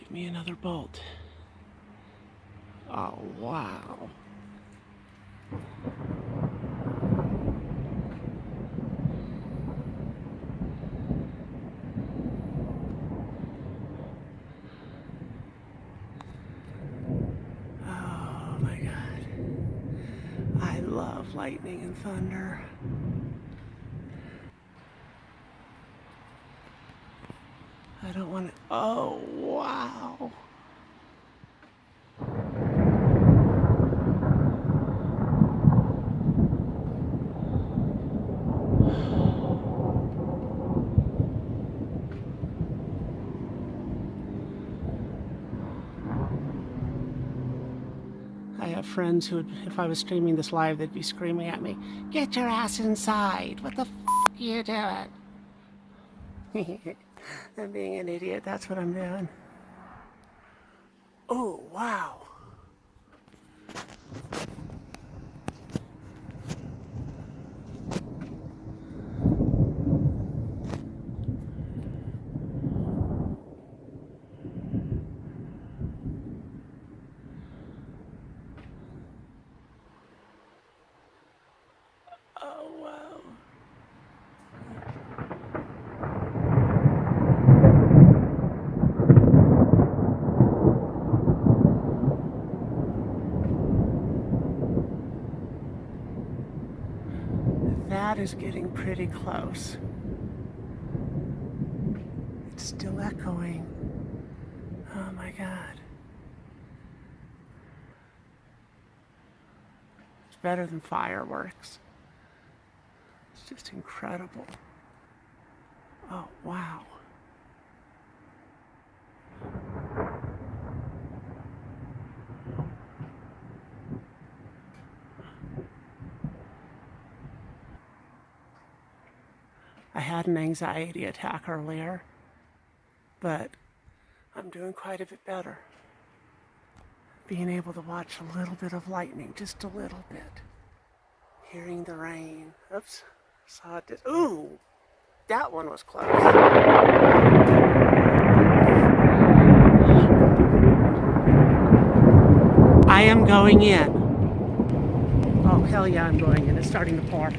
Give me another bolt. Oh, wow. Oh my God. I love lightning and thunder. I don't want to. Oh, wow. I have friends who, if I was streaming this live, they'd be screaming at me, "Get your ass inside! What the f are you doing?" I'm being an idiot. That's what I'm doing. Oh, wow. Oh, wow. That is getting pretty close. It's still echoing. Oh my God. It's better than fireworks. It's just incredible. Oh, wow. I had an anxiety attack earlier, but I'm doing quite a bit better. Being able to watch a little bit of lightning, just a little bit. Hearing the rain. Oops, saw it. Ooh, that one was close. I am going in. Oh, hell yeah, I'm going in. It's starting to pour.